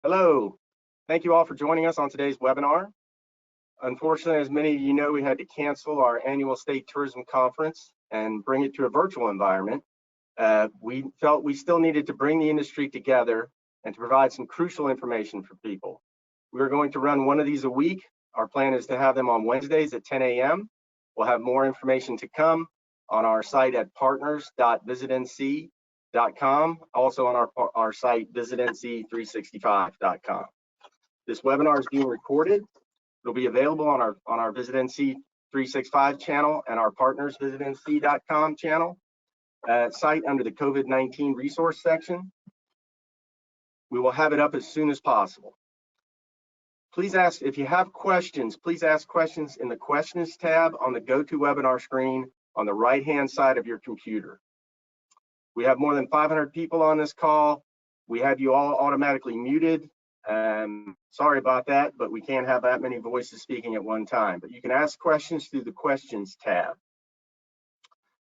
Hello, thank you all for joining us on today's webinar. Unfortunately, as many of you know, we had to cancel our annual state tourism conference and bring it to a virtual environment. We felt we still needed to bring the industry together and to provide some crucial information for people. We're going to run one of these a week. Our plan is to have them on Wednesdays at 10 a.m. We'll have more information to come on our site at partners.visitnc.com, also on our site visitnc365.com. This webinar is being recorded. It'll be available on our VisitNC 365 channel and our partners visitnc.com channel site under the COVID-19 resource section. We will have it up as soon as possible. Please ask, if you have questions, please ask questions in the questions tab on the GoToWebinar screen on the right-hand side of your computer. We have more than 500 people on this call. We have you all automatically muted. Sorry about that, but we can't have that many voices speaking at one time. But you can ask questions through the questions tab.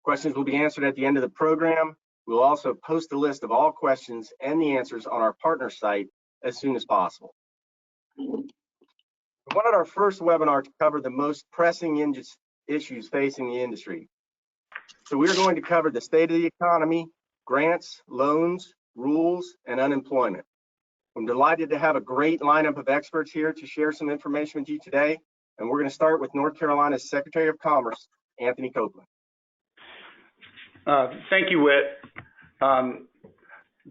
Questions will be answered at the end of the program. We'll also post a list of all questions and the answers on our partner site as soon as possible. We wanted our first webinar to cover the most pressing issues facing the industry. So we're going to cover the state of the economy, grants, loans, rules, and unemployment. I'm delighted to have a great lineup of experts here to share some information with you today. And we're going to start with North Carolina's Secretary of Commerce, Anthony Copeland. Thank you, Whit.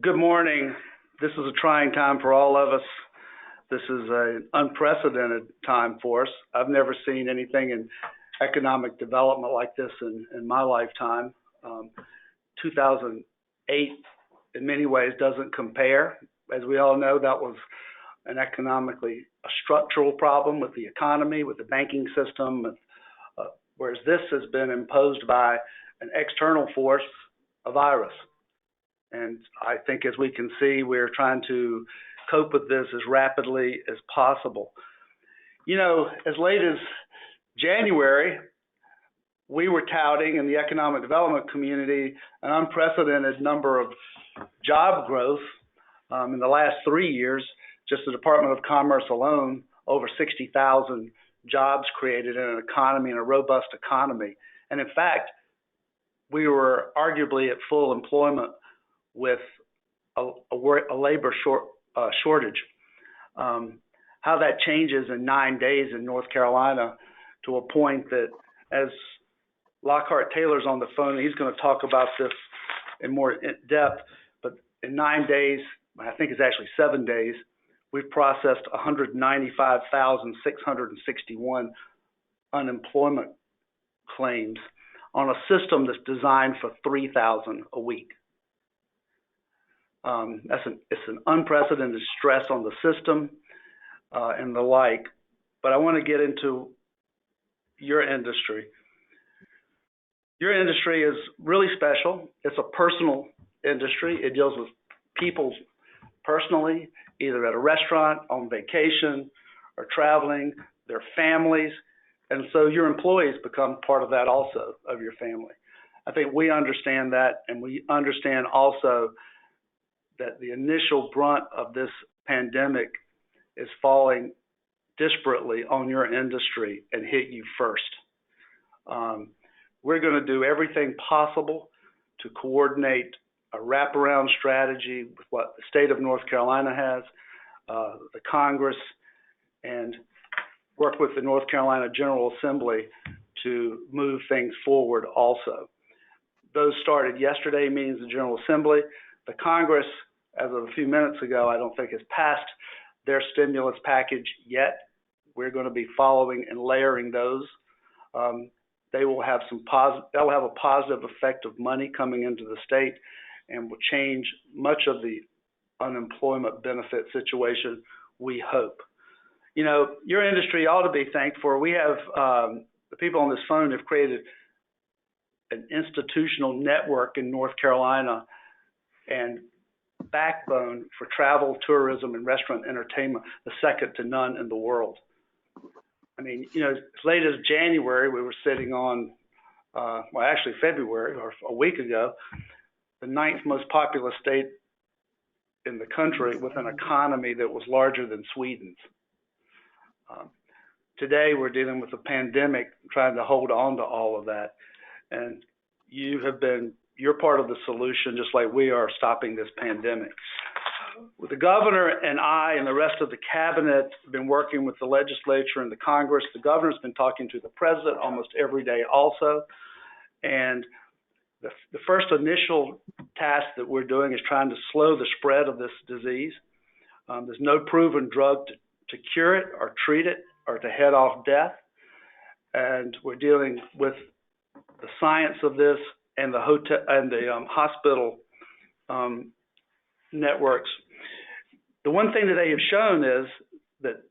Good morning. This is a trying time for all of us. This is an unprecedented time for us. I've never seen anything in economic development like this in my lifetime. 2008, in many ways, doesn't compare. As we all know, that was an economically a structural problem with the economy, with the banking system, whereas this has been imposed by an external force, a virus. And I think, as we can see, we're trying to cope with this as rapidly as possible. You know, as late as January, we were touting in the economic development community an unprecedented number of job growth. In the last 3 years, just the Department of Commerce alone, over 60,000 jobs created in an economy, in a robust economy. And in fact, we were arguably at full employment with a labor shortage. How that changes in 9 days in North Carolina to a point that, as Lockhart Taylor's on the phone, he's going to talk about this in more depth, but in 9 days, I think it's actually 7 days, we've processed 195,661 unemployment claims on a system that's designed for 3,000 a week. It's an unprecedented stress on the system and the like. But I want to get into your industry. Your industry is really special. It's a personal industry. It deals with people personally, either at a restaurant, on vacation, or traveling, their families. And so your employees become part of that also, of your family. I think we understand that, and we understand also that the initial brunt of this pandemic is falling disparately on your industry and hit you first. We're going to do everything possible to coordinate a wraparound strategy with what the state of North Carolina has, the Congress, and work with the North Carolina General Assembly to move things forward also. Those started yesterday, meetings of the General Assembly. The Congress, as of a few minutes ago, I don't think has passed their stimulus package yet. We're going to be following and layering those. They will have they'll have a positive effect of money coming into the state and will change much of the unemployment benefit situation, we hope. You know, your industry ought to be thanked for. We have, the people on this phone have created an institutional network in North Carolina and backbone for travel, tourism, and restaurant entertainment, the second to none in the world. I mean, you know, as late as January, we were sitting on, well, actually February, or a week ago, the 9th most populous state in the country with an economy that was larger than Sweden's. Today, we're dealing with a pandemic, trying to hold on to all of that. And you're part of the solution, just like we are stopping this pandemic. With the governor and I and the rest of the cabinet have been working with the legislature and the Congress. The governor's been talking to the president almost every day also. And the first initial task that we're doing is trying to slow the spread of this disease. There's no proven drug to cure it or treat it or to head off death. And we're dealing with the science of this and the hospital networks. The one thing that they have shown is that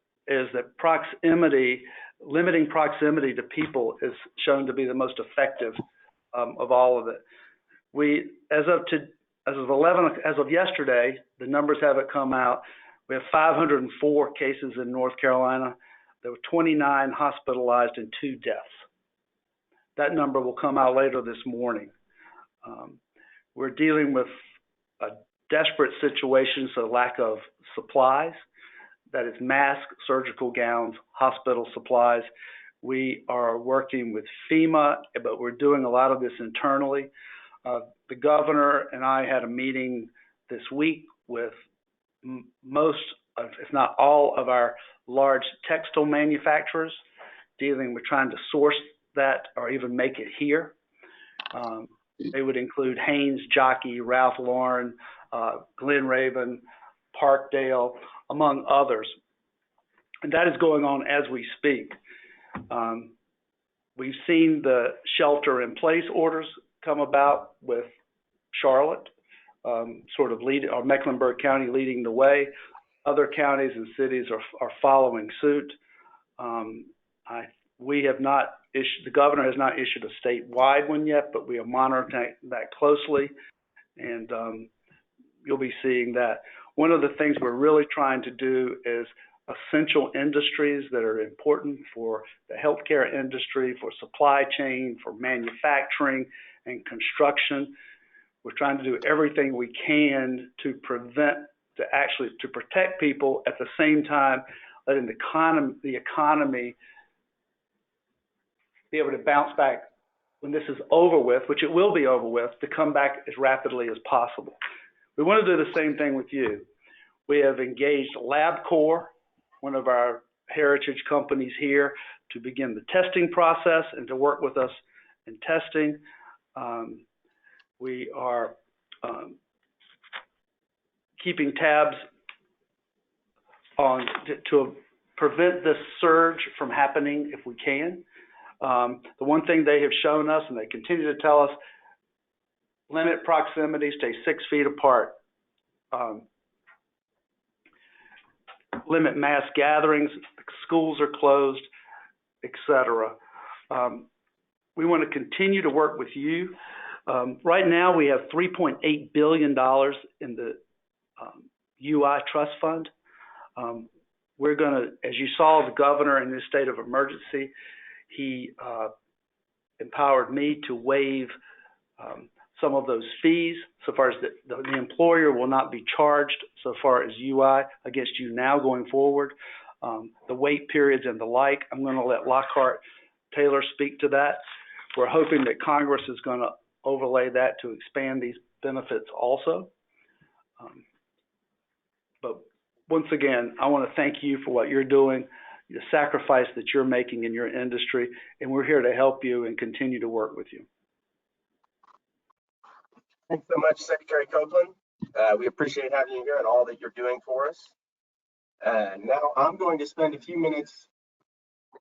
proximity, limiting proximity to people, is shown to be the most effective of all of it. As of yesterday, the numbers haven't come out. We have 504 cases in North Carolina. There were 29 hospitalized and 2 deaths. That number will come out later this morning. We're dealing with a desperate situation, so lack of supplies. That is masks, surgical gowns, hospital supplies. We are working with FEMA, but we're doing a lot of this internally. The governor and I had a meeting this week with most of, if not all of our large textile manufacturers, dealing with trying to source that or even make it here. They would include Hanes, Jockey, Ralph Lauren, Glen Raven, Parkdale, among others. And that is going on as we speak. We've seen the shelter-in-place orders come about with Charlotte, sort of or Mecklenburg County leading the way. Other counties and cities are following suit. We have not issued, the governor has not issued a statewide one yet, but we are monitoring that closely, and you'll be seeing that. One of the things we're really trying to do is essential industries that are important for the healthcare industry, for supply chain, for manufacturing and construction. We're trying to do everything we can to protect people, at the same time letting the economy be able to bounce back when this is over with, which it will be over with, to come back as rapidly as possible. We want to do the same thing with you. We have engaged LabCorp, one of our heritage companies here, to begin the testing process and to work with us in testing. We are keeping tabs on to prevent this surge from happening if we can. The one thing they have shown us, and they continue to tell us, limit proximity, stay 6 feet apart, limit mass gatherings, schools are closed, etc. We want to continue to work with you. Right now, we have $3.8 billion in the UI Trust Fund. We're going to, as you saw, the governor in this state of emergency, he empowered me to waive some of those fees, so far as the employer will not be charged so far as UI against you now going forward. The wait periods and the like, I'm going to let Lockhart Taylor speak to that. We're hoping that Congress is going to overlay that to expand these benefits also. But once again, I want to thank you for what you're doing, the sacrifice that you're making in your industry, and we're here to help you and continue to work with you. Thanks so much, Secretary Copeland. We appreciate having you here and all that you're doing for us. Now I'm going to spend a few minutes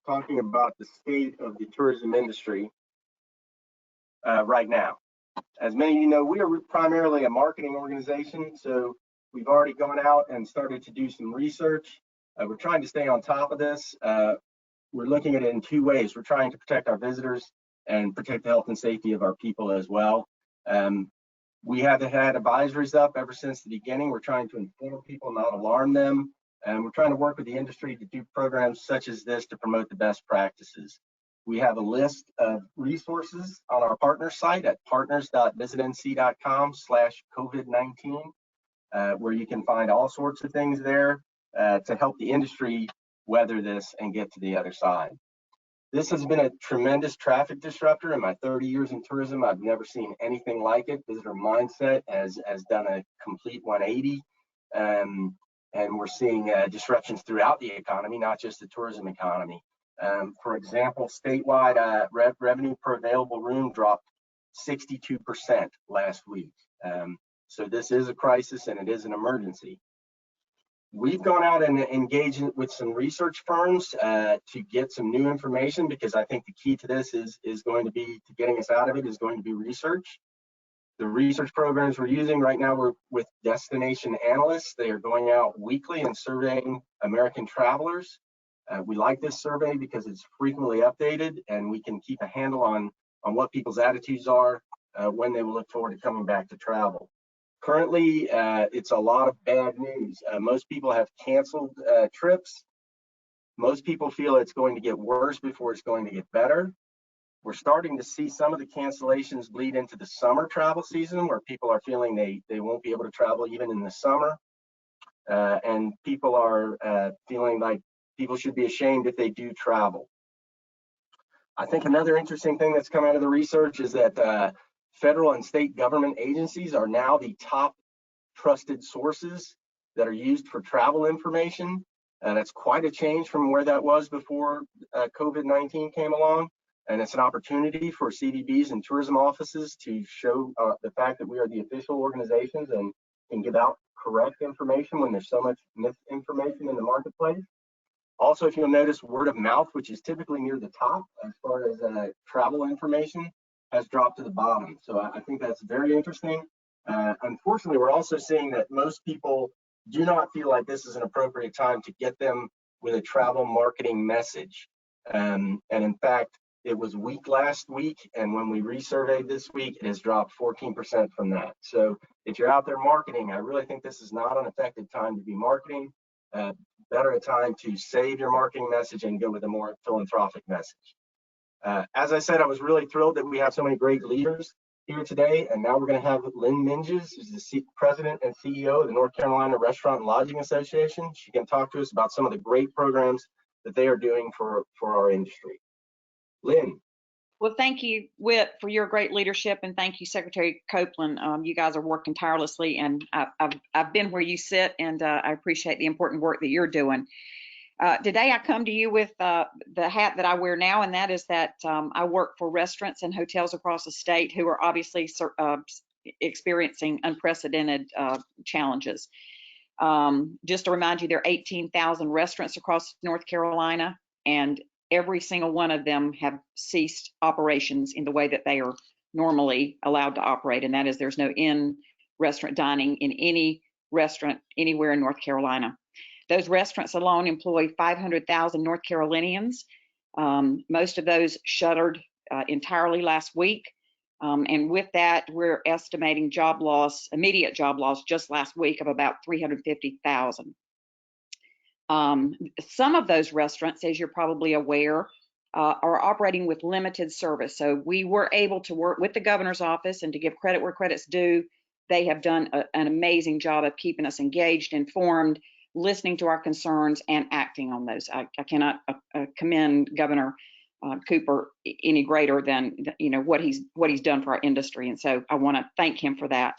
talking about the state of the tourism industry right now. As many of you know, we are primarily a marketing organization, so we've already gone out and started to do some research. We're trying to stay on top of this. We're looking at it in 2 ways. We're trying to protect our visitors and protect the health and safety of our people as well. We have had advisories up ever since the beginning. We're trying to inform people, not alarm them. And we're trying to work with the industry to do programs such as this to promote the best practices. We have a list of resources on our partner site at partners.visitnc.com/COVID-19. where you can find all sorts of things there to help the industry weather this and get to the other side. This has been a tremendous traffic disruptor. In my 30 years in tourism, I've never seen anything like it. Visitor mindset has done a complete 180. And we're seeing disruptions throughout the economy, not just the tourism economy. For example, statewide revenue per available room dropped 62% last week. So this is a crisis and it is an emergency. We've gone out and engaged with some research firms to get some new information, because I think the key to this is going to be, to getting us out of it, is going to be research. The research programs we're using right now, we're with destination analysts. They are going out weekly and surveying American travelers. We like this survey because it's frequently updated and we can keep a handle on what people's attitudes are when they will look forward to coming back to travel. Currently, it's a lot of bad news. Most people have canceled trips. Most people feel it's going to get worse before it's going to get better. We're starting to see some of the cancellations bleed into the summer travel season, where people are feeling they won't be able to travel even in the summer. And people are feeling like people should be ashamed if they do travel. I think another interesting thing that's come out of the research is that federal and state government agencies are now the top trusted sources that are used for travel information. That's quite a change from where that was before COVID-19 came along. And it's an opportunity for CDBs and tourism offices to show the fact that we are the official organizations and can give out correct information when there's so much misinformation in the marketplace. Also, if you'll notice, word of mouth, which is typically near the top as far as travel information, has dropped to the bottom. So I think that's very interesting. Unfortunately, we're also seeing that most people do not feel like this is an appropriate time to get them with a travel marketing message. And in fact, it was weak last week, and when we resurveyed this week, it has dropped 14% from that. So if you're out there marketing, I really think this is not an effective time to be marketing. Better a time to save your marketing message and go with a more philanthropic message. As I said, I was really thrilled that we have so many great leaders here today, and now we're going to have Lynn Minges, who's the President and CEO of the North Carolina Restaurant and Lodging Association. She can talk to us about some of the great programs that they are doing for our industry. Lynn. Well, thank you, Whit, for your great leadership, and thank you, Secretary Copeland. You guys are working tirelessly, and I've been where you sit, and I appreciate the important work that you're doing. Today, I come to you with the hat that I wear now, and that is that I work for restaurants and hotels across the state who are obviously experiencing unprecedented challenges. Just to remind you, there are 18,000 restaurants across North Carolina, and every single one of them have ceased operations in the way that they are normally allowed to operate, and that is there's no in-restaurant dining in any restaurant anywhere in North Carolina. Those restaurants alone employ 500,000 North Carolinians. Most of those shuttered entirely last week. And with that, we're estimating job loss, immediate job loss just last week of about 350,000. Some of those restaurants, as you're probably aware, are operating with limited service. So we were able to work with the governor's office, and to give credit where credit's due, they have done an amazing job of keeping us engaged, informed, listening to our concerns, and acting on those. I cannot commend Governor Cooper any greater than what he's done for our industry, and so I want to thank him for that.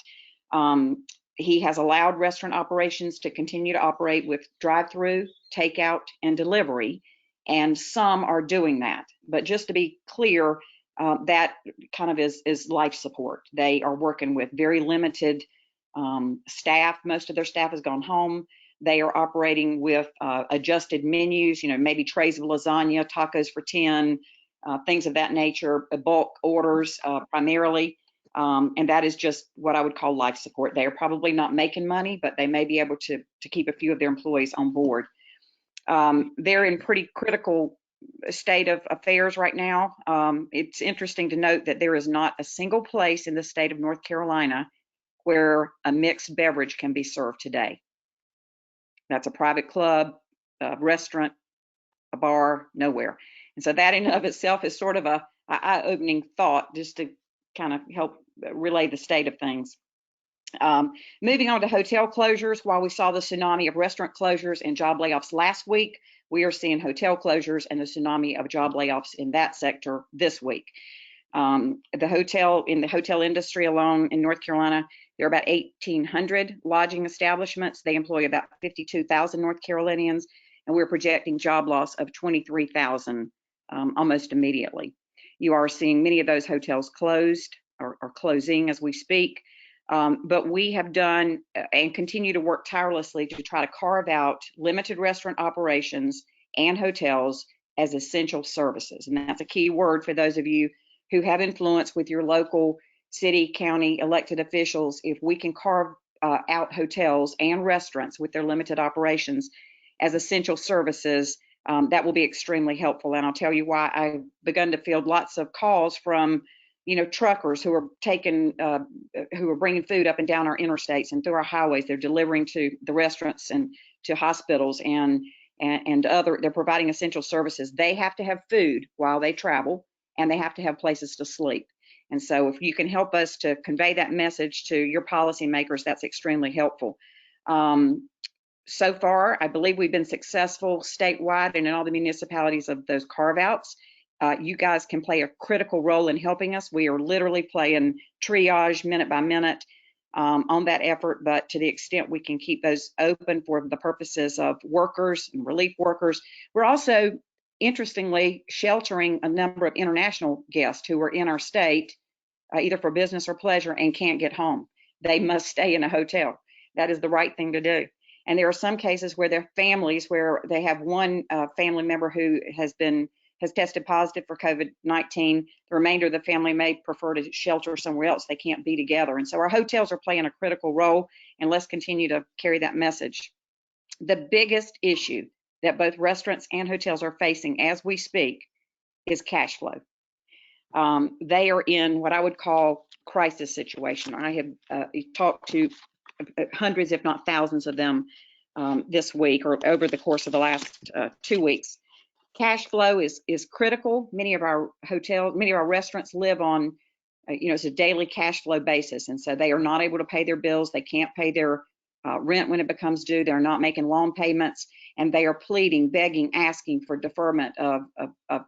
He has allowed restaurant operations to continue to operate with drive-through, takeout, and delivery, and some are doing that. But just to be clear, that kind of is life support. They are working with very limited staff. Most of their staff has gone home. They are operating with adjusted menus, maybe trays of lasagna, tacos for 10, things of that nature, bulk orders primarily. And that is just what I would call life support. They are probably not making money, but they may be able to keep a few of their employees on board. They're in pretty critical state of affairs right now. It's interesting to note that there is not a single place in the state of North Carolina where a mixed beverage can be served today. That's a private club, a restaurant, a bar, nowhere. And so that in and of itself is sort of a eye-opening thought, just to kind of help relay the state of things. Moving on to hotel closures, while we saw the tsunami of restaurant closures and job layoffs last week, we are seeing hotel closures and the tsunami of job layoffs in that sector this week. In the hotel industry alone in North Carolina, there are about 1,800 lodging establishments. They employ about 52,000 North Carolinians, and we're projecting job loss of 23,000 almost immediately. You are seeing many of those hotels closed or closing as we speak. But we have done and continue to work tirelessly to try to carve out limited restaurant operations and hotels as essential services. And that's a key word for those of you who have influence with your local city, county elected officials. If we can carve out hotels and restaurants with their limited operations as essential services, that will be extremely helpful. And I'll tell you why. I've begun to field lots of calls from truckers who are bringing food up and down our interstates and through our highways. They're delivering to the restaurants and to hospitals and other. They're providing essential services. They have to have food while they travel, and they have to have places to sleep. And so, if you can help us to convey that message to your policymakers, that's extremely helpful. So far, I believe we've been successful statewide and in all the municipalities of those carve-outs. You guys can play a critical role in helping us. We are literally playing triage minute by minute on that effort, but to the extent we can keep those open for the purposes of workers and relief workers. We're also, interestingly, sheltering a number of international guests who are in our state, either for business or pleasure, and can't get home. They must stay in a hotel. That is the right thing to do. And there are some cases where there are families where they have one family member who has tested positive for COVID-19. The remainder of the family may prefer to shelter somewhere else. They can't be together. And so our hotels are playing a critical role, and let's continue to carry that message. The biggest issue that both restaurants and hotels are facing as we speak is cash flow. They are in what I would call crisis situation. I have talked to hundreds, if not thousands of them this week or over the course of the last 2 weeks. Cash flow is critical. Many of our restaurants live on, it's a daily cash flow basis. And so they are not able to pay their bills. They can't pay their rent when it becomes due. They're not making loan payments, and they are pleading, begging, asking for deferment of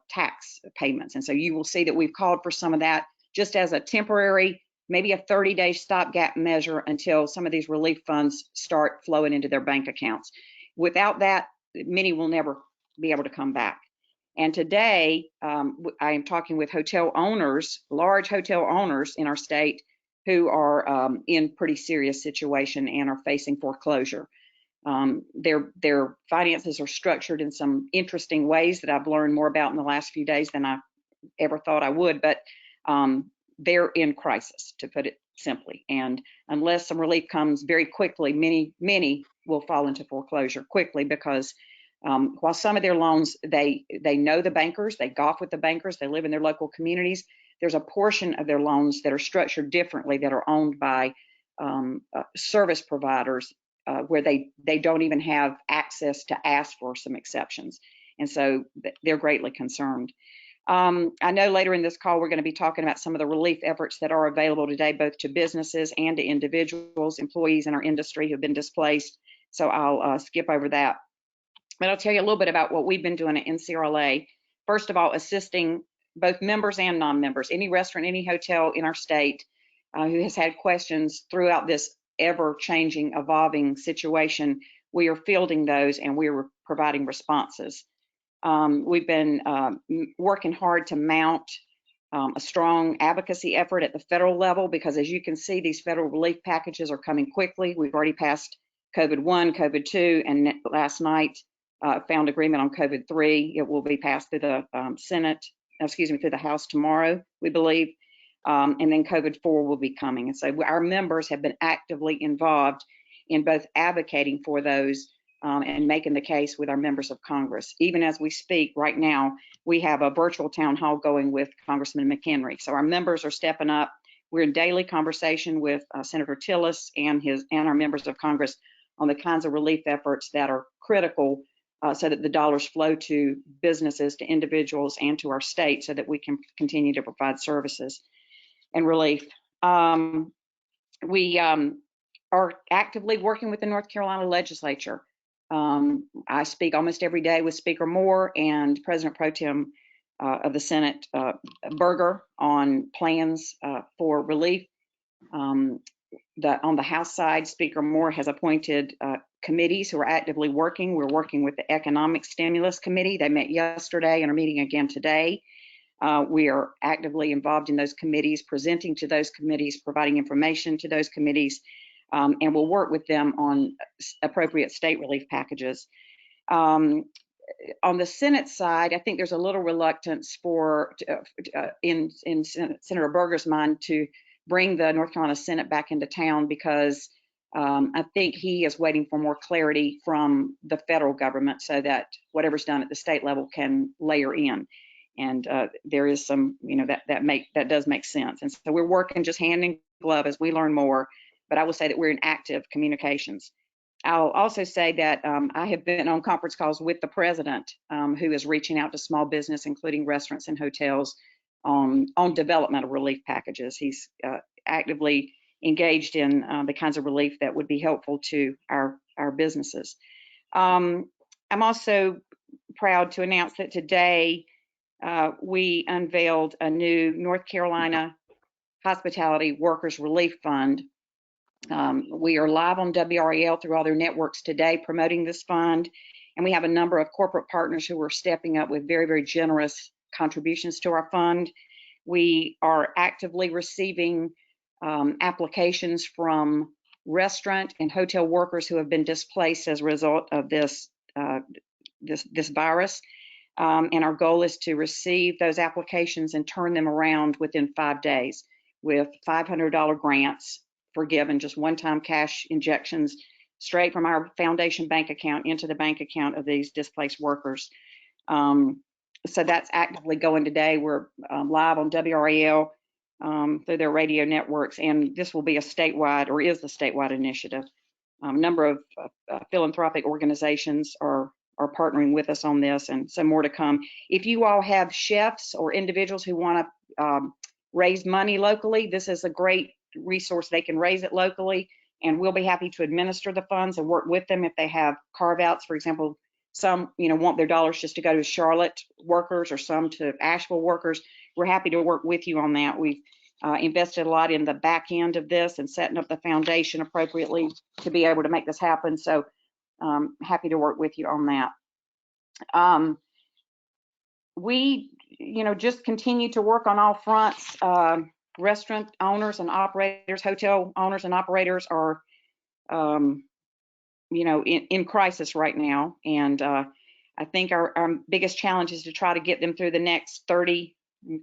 tax payments. And so you will see that we've called for some of that just as a temporary, maybe a 30-day stopgap measure until some of these relief funds start flowing into their bank accounts. Without that, many will never be able to come back. And today, I am talking with hotel owners, large hotel owners in our state, who are in pretty serious situation and are facing foreclosure. Their finances are structured in some interesting ways that I've learned more about in the last few days than I ever thought I would, but they're in crisis, to put it simply. And unless some relief comes very quickly, many will fall into foreclosure quickly because while some of their loans, they know the bankers, they golf with the bankers, they live in their local communities, there's a portion of their loans that are structured differently that are owned by service providers where they don't even have access to ask for some exceptions. And so they're greatly concerned. I know later in this call, we're going to be talking about some of the relief efforts that are available today, both to businesses and to individuals, employees in our industry who've been displaced. So I'll skip over that. But I'll tell you a little bit about what we've been doing at NCRLA. First of all, assisting both members and non-members, any restaurant, any hotel in our state who has had questions throughout this ever-changing, evolving situation. We are fielding those and we're providing responses. We've been working hard to mount a strong advocacy effort at the federal level because, as you can see, these federal relief packages are coming quickly. We've already passed COVID-1, COVID-2, and last night found agreement on COVID-3. It will be passed through the through the House tomorrow, we believe. And then COVID-4 will be coming. And so our members have been actively involved in both advocating for those and making the case with our members of Congress. Even as we speak right now, we have a virtual town hall going with Congressman McHenry. So our members are stepping up. We're in daily conversation with Senator Tillis and our members of Congress on the kinds of relief efforts that are critical so that the dollars flow to businesses, to individuals, and to our state so that we can continue to provide services and relief. We are actively working with the North Carolina legislature. I speak almost every day with Speaker Moore and President Pro Tem of the Senate, Berger, on plans for relief. On the House side, Speaker Moore has appointed committees who are actively working. We're working with the Economic Stimulus Committee. They met yesterday and are meeting again today. We are actively involved in those committees, presenting to those committees, providing information to those committees, and we'll work with them on appropriate state relief packages. On the Senate side, I think there's a little reluctance in Senator Berger's mind to bring the North Carolina Senate back into town because I think he is waiting for more clarity from the federal government so that whatever's done at the state level can layer in. And there is some, that does make sense. And so we're working just hand in glove as we learn more. But I will say that we're in active communications. I'll also say that I have been on conference calls with the president, who is reaching out to small business, including restaurants and hotels, on development of relief packages. He's actively engaged in the kinds of relief that would be helpful to our businesses. I'm also proud to announce that today we unveiled a new North Carolina Hospitality Workers Relief Fund. We are live on WRAL through all their networks today promoting this fund, and we have a number of corporate partners who are stepping up with very, very generous contributions to our fund. We are actively receiving applications from restaurant and hotel workers who have been displaced as a result of this virus, and our goal is to receive those applications and turn them around within 5 days with $500 grants forgiven, just one-time cash injections straight from our foundation bank account into the bank account of these displaced workers. So that's actively going today. We're live on WRAL through their radio networks, and this will be a statewide, or is the statewide initiative. A number of philanthropic organizations are partnering with us on this, and some more to come. If you all have chefs or individuals who want to raise money locally, this is a great resource. They can raise it locally, and we'll be happy to administer the funds and work with them if they have carve-outs. For example, some want their dollars just to go to Charlotte workers or some to Asheville workers. We're happy to work with you on that. We've invested a lot in the back end of this and setting up the foundation appropriately to be able to make this happen. So happy to work with you on that. We just continue to work on all fronts. Restaurant owners and operators, hotel owners and operators are, in crisis right now. And I think our biggest challenge is to try to get them through the next 30,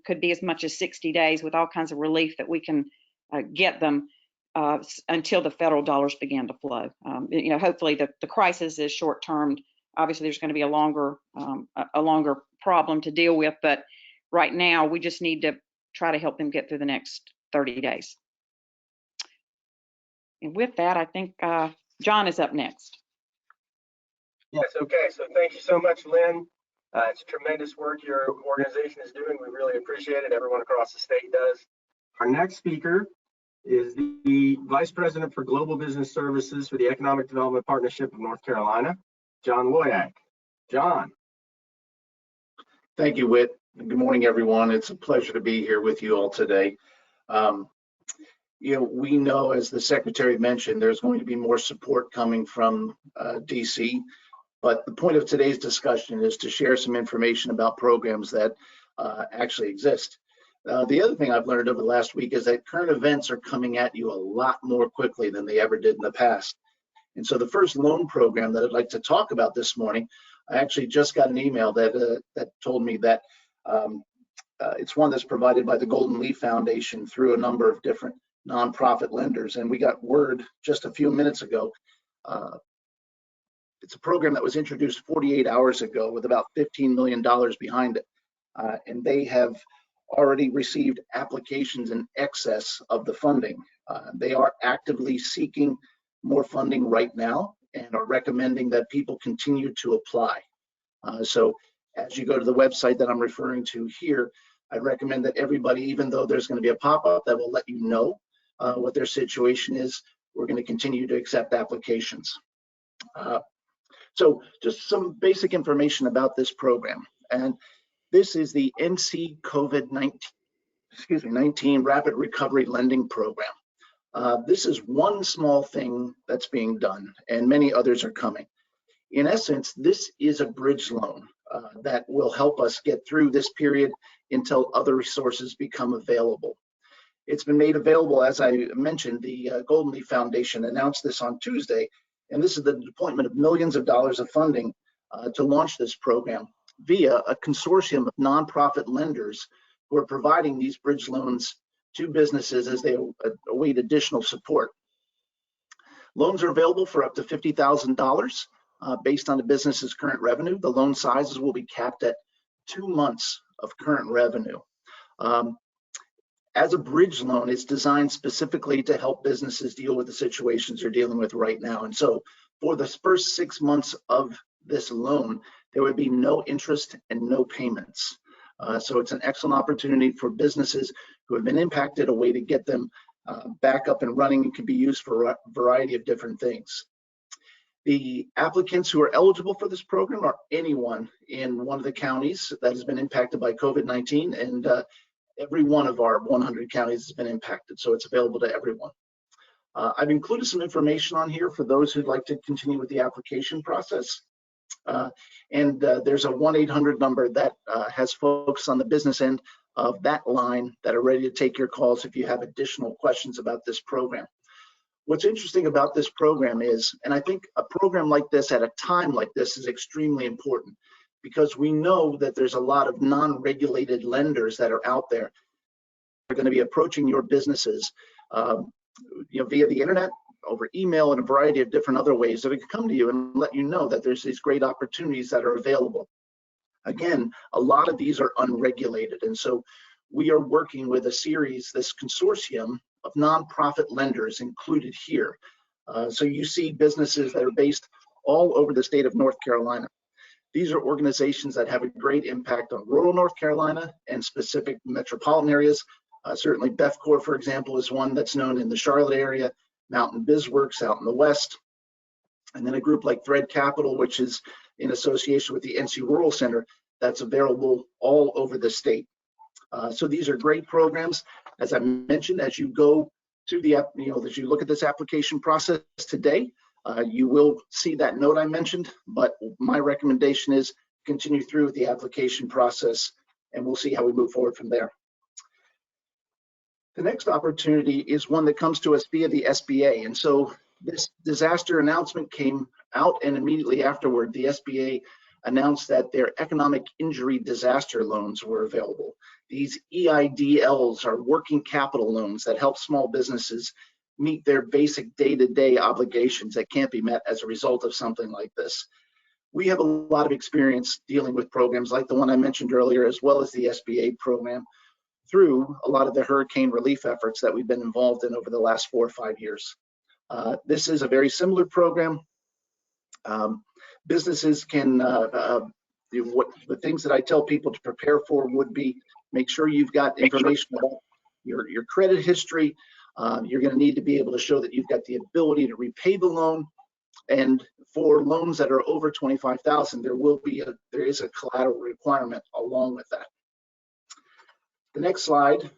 could be as much as 60 days with all kinds of relief that we can get them until the federal dollars begin to flow. Hopefully the crisis is short-term. Obviously, there's going to be a longer problem to deal with, but right now we just need to try to help them get through the next 30 days. And with that, I think John is up next. Yes, okay. So thank you so much, Lynn. It's tremendous work your organization is doing. We really appreciate it. Everyone across the state does. Our next speaker is the Vice President for Global Business Services for the Economic Development Partnership of North Carolina, John Loyack. John. Thank you, Whit. Good morning, everyone. It's a pleasure to be here with you all today. We know, as the Secretary mentioned, there's going to be more support coming from DC, but the point of today's discussion is to share some information about programs that actually exist. The other thing I've learned over the last week is that current events are coming at you a lot more quickly than they ever did in the past. And so the first loan program that I'd like to talk about this morning, I actually just got an email that told me that it's one that's provided by the Golden Leaf Foundation through a number of different nonprofit lenders. And we got word just a few minutes ago. It's a program that was introduced 48 hours ago with about $15 million behind it. And they have already received applications in excess of the funding. They are actively seeking more funding right now and are recommending that people continue to apply. So as you go to the website that I'm referring to here, I recommend that everybody, even though there's going to be a pop-up that will let you know what their situation is, we're going to continue to accept applications. So just some basic information about this program. And this is the NC COVID-19 Rapid Recovery Lending Program. This is one small thing that's being done, and many others are coming. In essence, this is a bridge loan that will help us get through this period until other resources become available. It's been made available, as I mentioned, the Golden Leaf Foundation announced this on Tuesday, and this is the deployment of millions of dollars of funding to launch this program via a consortium of nonprofit lenders who are providing these bridge loans to businesses as they await additional support. Loans are available for up to $50,000 based on the business's current revenue. The loan sizes will be capped at 2 months of current revenue. As a bridge loan, it's designed specifically to help businesses deal with the situations they're dealing with right now. And so for the first 6 months of this loan, there would be no interest and no payments. So it's an excellent opportunity for businesses who have been impacted, a way to get them back up and running. It can be used for a variety of different things. The applicants who are eligible for this program are anyone in one of the counties that has been impacted by COVID-19, and every one of our 100 counties has been impacted, so it's available to everyone. I've included some information on here for those who'd like to continue with the application process. There's a 1-800 number that has folks on the business end of that line that are ready to take your calls if you have additional questions about this program. What's interesting about this program is, and I think a program like this at a time like this is extremely important, because we know that there's a lot of non-regulated lenders that are out there that are going to be approaching your businesses via the internet, over email, and a variety of different other ways that we can come to you and let you know that there's these great opportunities that are available. Again, a lot of these are unregulated, and so we are working with a series, this consortium of nonprofit lenders included here. So you see businesses that are based all over the state of North Carolina. These are organizations that have a great impact on rural North Carolina and specific metropolitan areas. Certainly BEFCOR, for example, is one that's known in the Charlotte area, Mountain BizWorks out in the west, and then a group like Thread Capital, which is in association with the NC Rural Center, that's available all over the state. So these are great programs. As I mentioned, as you go to the, as you look at this application process today, you will see that note I mentioned, but my recommendation is continue through with the application process, and we'll see how we move forward from there. The next opportunity is one that comes to us via the SBA. And so this disaster announcement came out, and immediately afterward, the SBA announced that their economic injury disaster loans were available. These EIDLs are working capital loans that help small businesses meet their basic day-to-day obligations that can't be met as a result of something like this. We have a lot of experience dealing with programs like the one I mentioned earlier, as well as the SBA program, through a lot of the hurricane relief efforts that we've been involved in over the last 4 or 5 years. This is a very similar program. Businesses can, the things that I tell people to prepare for would be, make sure you've got information about your credit history. You're going to need to be able to show that you've got the ability to repay the loan. And for loans that are over $25,000, there is a collateral requirement along with that. The next slide,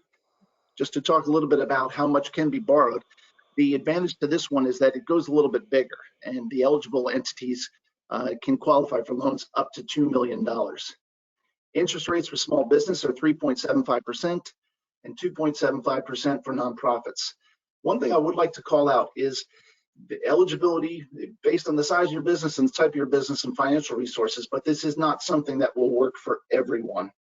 just to talk a little bit about how much can be borrowed. The advantage to this one is that it goes a little bit bigger, and the eligible entities can qualify for loans up to $2 million. Interest rates for small business are 3.75% and 2.75% for nonprofits. One thing I would like to call out is the eligibility based on the size of your business and the type of your business and financial resources, but this is not something that will work for everyone.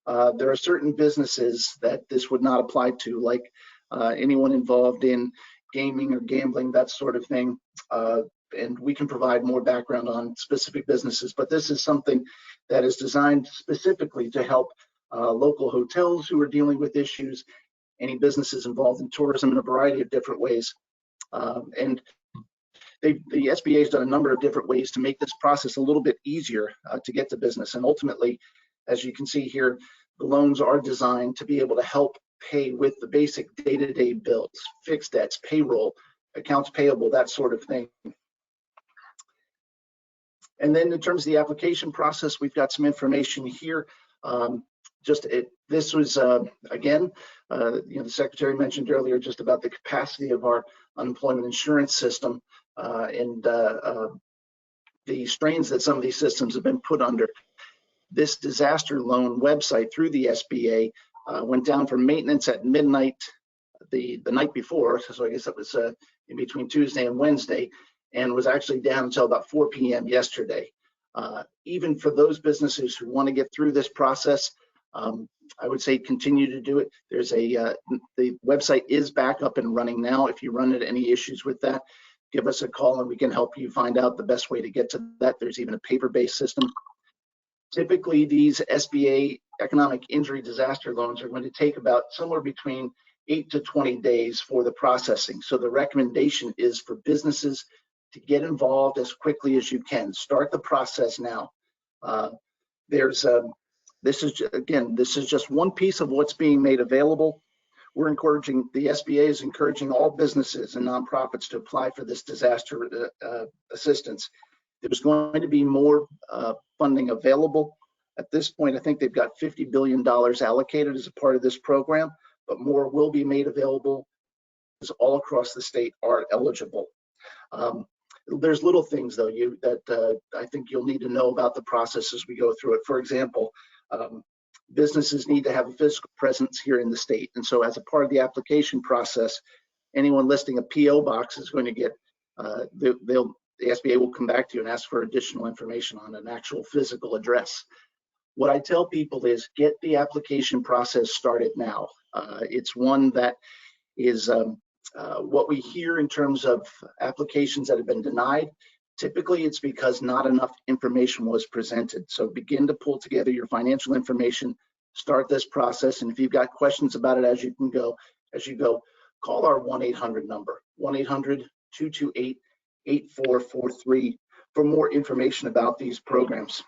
There are certain businesses that this would not apply to, like anyone involved in gaming or gambling, that sort of thing. And we can provide more background on specific businesses, but this is something that is designed specifically to help local hotels who are dealing with issues, any businesses involved in tourism in a variety of different ways. And the SBA has done a number of different ways to make this process a little bit easier to get to business. And ultimately, as you can see here, the loans are designed to be able to help pay with the basic day-to-day bills, fixed debts, payroll, accounts payable, that sort of thing. And then in terms of the application process, we've got some information here. This was, again, the Secretary mentioned earlier just about the capacity of our unemployment insurance system and the strains that some of these systems have been put under. This disaster loan website through the SBA went down for maintenance at midnight the night before, so I guess that was in between Tuesday and Wednesday, and was actually down until about 4 p.m. yesterday. Even for those businesses who want to get through this process, I would say continue to do it. There's the website is back up and running now. If you run into any issues with that, give us a call and we can help you find out the best way to get to that. There's even a paper-based system. Typically, these SBA economic injury disaster loans are going to take about somewhere between 8 to 20 days for the processing. So the recommendation is for businesses to get involved as quickly as you can. Start the process now. This is just one piece of what's being made available. The SBA is encouraging all businesses and nonprofits to apply for this disaster assistance. There's going to be more funding available. At this point, I think they've got $50 billion allocated as a part of this program, but more will be made available as all across the state are eligible. There's little things, though, that I think you'll need to know about the process as we go through it. For example, businesses need to have a physical presence here in the state. And so as a part of the application process, anyone listing a PO box is going to get, the SBA will come back to you and ask for additional information on an actual physical address. What I tell people is get the application process started now. It's one that is what we hear in terms of applications that have been denied. Typically, it's because not enough information was presented. So begin to pull together your financial information, start this process, and if you've got questions about it as you go, call our 1-800 number, 1-800-228-8443 for more information about these programs.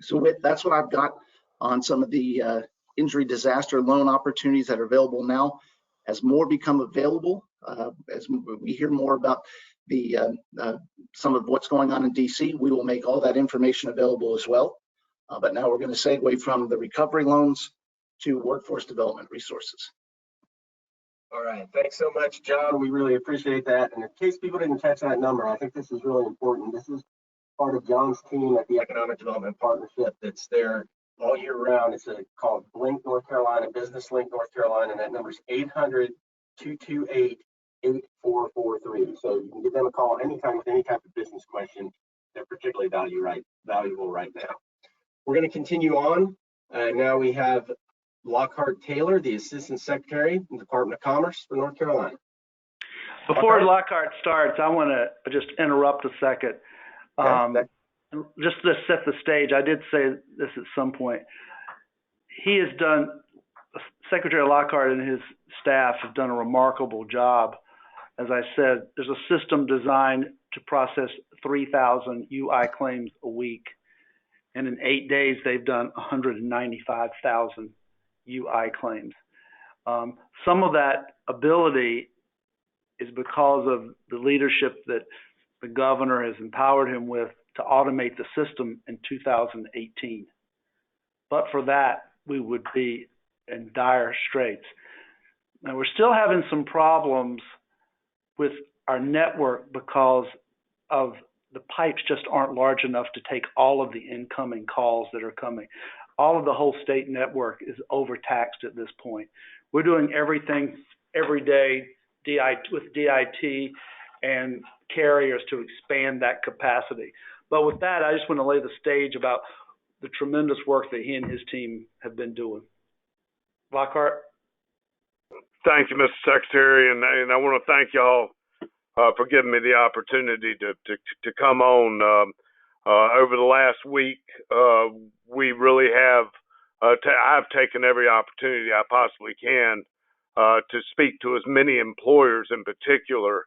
So that's what I've got on some of the injury disaster loan opportunities that are available now. As more become available, as we hear more about some of what's going on in DC, we will make all that information available as well. But now we're going to segue from the recovery loans to workforce development resources. All right, thanks so much, John. We really appreciate that. And in case people didn't catch that number, I think this is really important. This is part of John's team at the Economic Development Partnership that's there all year round. It's called Blink North Carolina, Business Link North Carolina, and that number is 800-228-8443. So you can give them a call anytime with any type of business question. They're particularly valuable right now. We're going to continue on. Now we have Lockhart Taylor, the Assistant Secretary in the Department of Commerce for North Carolina. Before Lockhart starts, I want to just interrupt a second. Okay. Just to set the stage, I did say this at some point. Secretary Lockhart and his staff have done a remarkable job. As I said, there's a system designed to process 3,000 UI claims a week. And in 8 days, they've done 195,000 UI claims. Some of that ability is because of the leadership that the governor has empowered him with to automate the system in 2018. But for that, we would be in dire straits. Now, we're still having some problems with our network because of the pipes just aren't large enough to take all of the incoming calls that are coming. All of the whole state network is overtaxed at this point. We're doing everything every day with DIT and carriers to expand that capacity. But with that, I just want to lay the stage about the tremendous work that he and his team have been doing. Lockhart? Thank you, Mr. Secretary, and I want to thank y'all for giving me the opportunity to come on. Over the last week, we really have, I've taken every opportunity I possibly can to speak to as many employers in particular,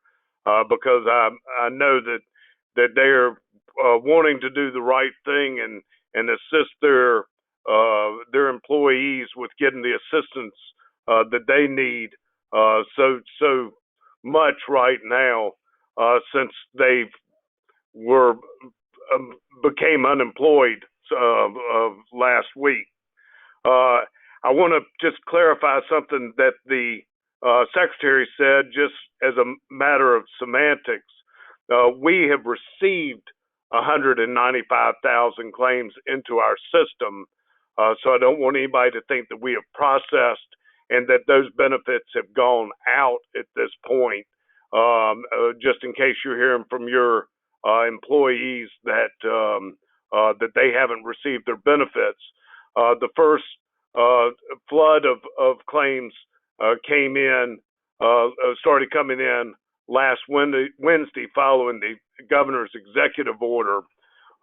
because I know that they're wanting to do the right thing and assist their employees with getting the assistance that they need. So much right now since they became unemployed last week. I want to just clarify something that the Secretary said, just as a matter of semantics. We have received 195,000 claims into our system, so I don't want anybody to think that we have processed and that those benefits have gone out at this point. Just in case you're hearing from your employees that that they haven't received their benefits. The first flood of claims started coming in last Wednesday following the governor's executive order.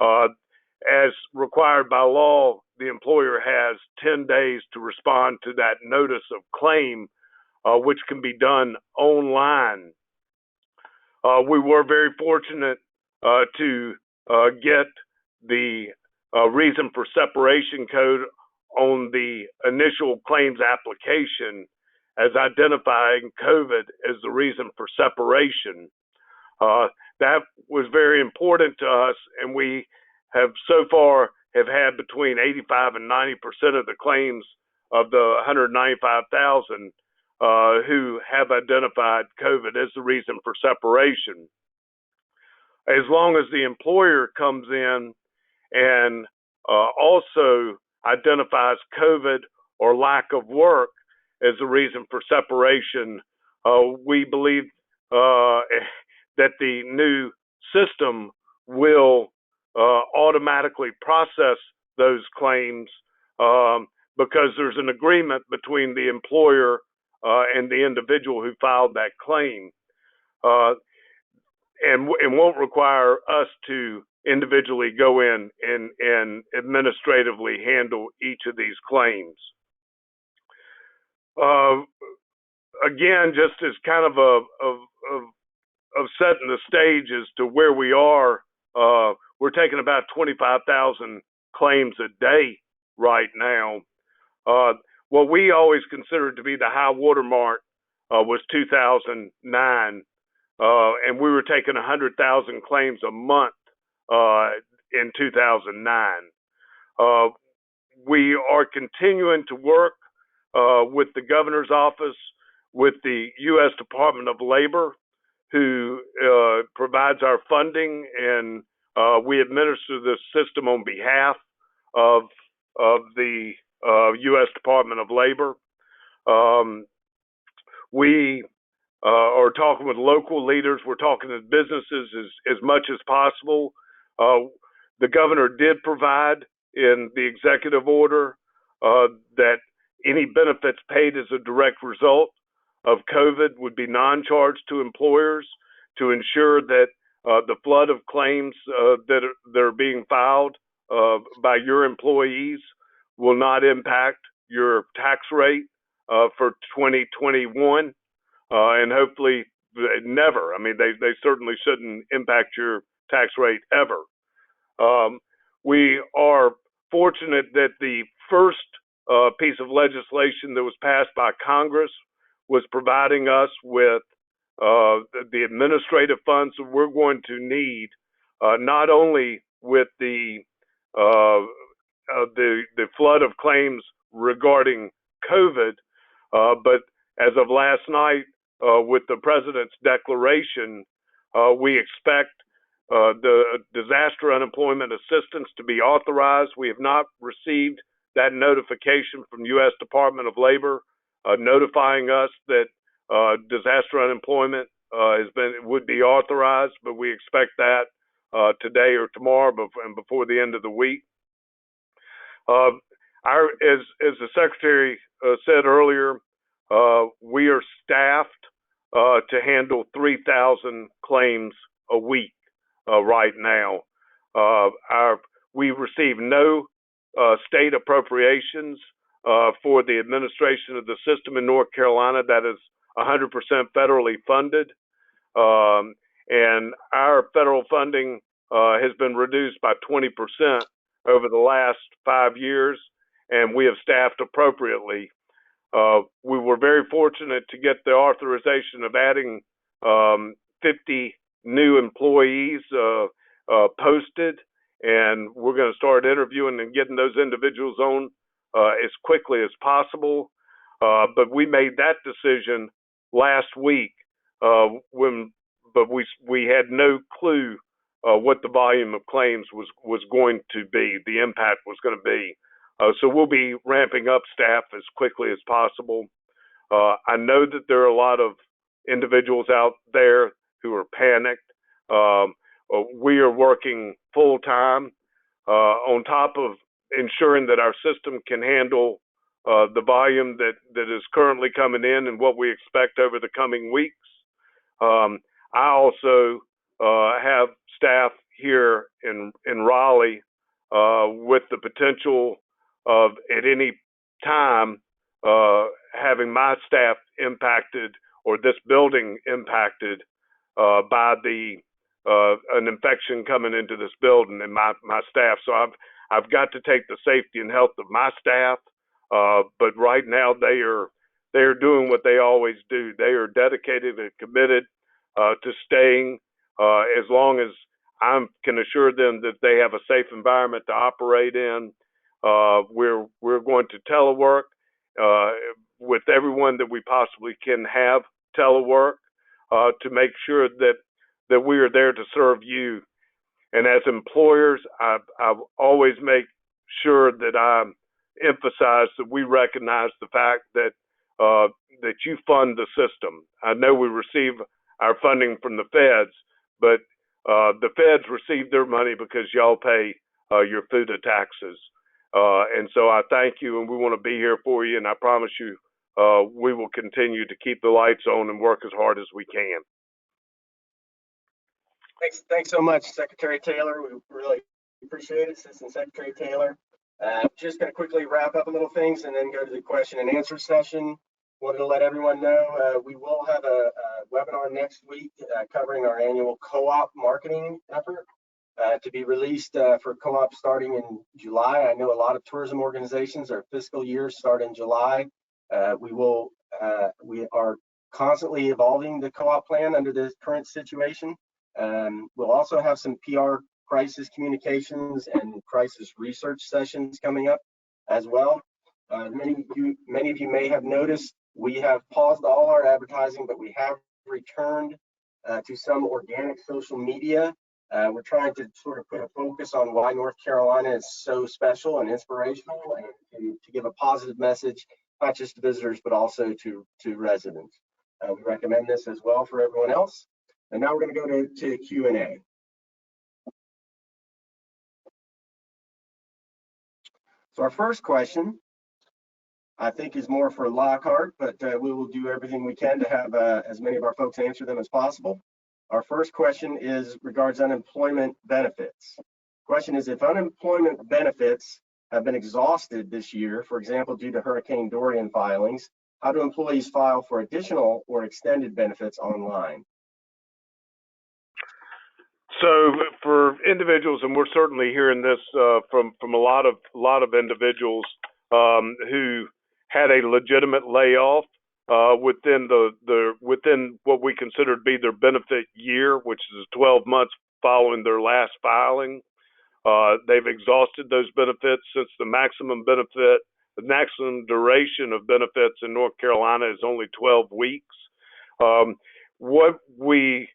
As required by law, the employer has 10 days to respond to that notice of claim, which can be done online. We were very fortunate to get the reason for separation code on the initial claims application as identifying COVID as the reason for separation. That was very important to us, and we have so far have had between 85 and 90% of the claims of the 195,000 who have identified COVID as the reason for separation. As long as the employer comes in and also identifies COVID or lack of work as the reason for separation, we believe that the new system will automatically process those claims because there's an agreement between the employer and the individual who filed that claim, and won't require us to individually go in and administratively handle each of these claims. Again, just as kind of setting the stage as to where we are, we're taking about 25,000 claims a day right now. What we always considered to be the high water mark was 2009, and we were taking 100,000 claims a month in 2009. We are continuing to work with the governor's office, with the U.S. Department of Labor, who provides our funding, and we administer this system on behalf of the U.S. Department of Labor. We are talking with local leaders. We're talking to businesses as much as possible. The governor did provide in the executive order that any benefits paid as a direct result of COVID would be non-charged to employers to ensure that the flood of claims that are being filed by your employees will not impact your tax rate for 2021, and hopefully never. I mean, they certainly shouldn't impact your tax rate ever. We are fortunate that the first piece of legislation that was passed by Congress was providing us with the administrative funds that we're going to need, not only with the flood of claims regarding COVID, but as of last night, with the president's declaration, we expect the disaster unemployment assistance to be authorized. We have not received that notification from U.S. Department of Labor notifying us that disaster unemployment would be authorized, but we expect that today or tomorrow and before the end of the week. As the Secretary said earlier, we are staffed to handle 3,000 claims a week right now. We receive no state appropriations for the administration of the system in North Carolina. That is 100% federally funded, and our federal funding has been reduced by 20% over the last 5 years, and we have staffed appropriately. We were very fortunate to get the authorization of adding 50 new employees posted, and we're going to start interviewing and getting those individuals on as quickly as possible. But we made that decision last week but we had no clue what the volume of claims was going to be, the impact was going to be. So we'll be ramping up staff as quickly as possible. I know that there are a lot of individuals out there who are panicked. We are working full time on top of ensuring that our system can handle the volume that is currently coming in and what we expect over the coming weeks. I also have staff here in Raleigh with the potential of at any time having my staff impacted or this building impacted by an infection coming into this building and my staff. So I've got to take the safety and health of my staff, but right now they are doing what they always do. They are dedicated and committed to staying as long as I can assure them that they have a safe environment to operate in. We're going to telework with everyone that we possibly can have telework to make sure that we are there to serve you. And as employers, I always make sure that I emphasize that we recognize the fact that you fund the system. I know we receive our funding from the feds, but the feds receive their money because y'all pay your FUTA taxes. And so I thank you, and we want to be here for you, and I promise you we will continue to keep the lights on and work as hard as we can. Thanks so much, Secretary Taylor. We really appreciate it, Assistant Secretary Taylor. Just going to quickly wrap up a little things and then go to the question and answer session. Wanted to let everyone know we will have a webinar next week covering our annual co-op marketing effort to be released for co-op starting in July. I know a lot of tourism organizations, their fiscal years start in July. We are constantly evolving the co-op plan under the current situation. We'll also have some PR crisis communications and crisis research sessions coming up as well. Many of you may have noticed we have paused all our advertising, but we have returned to some organic social media. We're trying to sort of put a focus on why North Carolina is so special and inspirational, and to give a positive message, not just to visitors, but also to residents. We recommend this as well for everyone else. And now we're going to go to Q&A. So our first question, I think, is more for Lockhart, but we will do everything we can to have as many of our folks answer them as possible. Our first question regards unemployment benefits. Question is, if unemployment benefits have been exhausted this year, for example, due to Hurricane Dorian filings, how do employees file for additional or extended benefits online? So for individuals, and we're certainly hearing this from a lot of individuals who had a legitimate layoff within within what we consider to be their benefit year, which is 12 months following their last filing. They've exhausted those benefits since the maximum duration of benefits in North Carolina is only 12 weeks. What we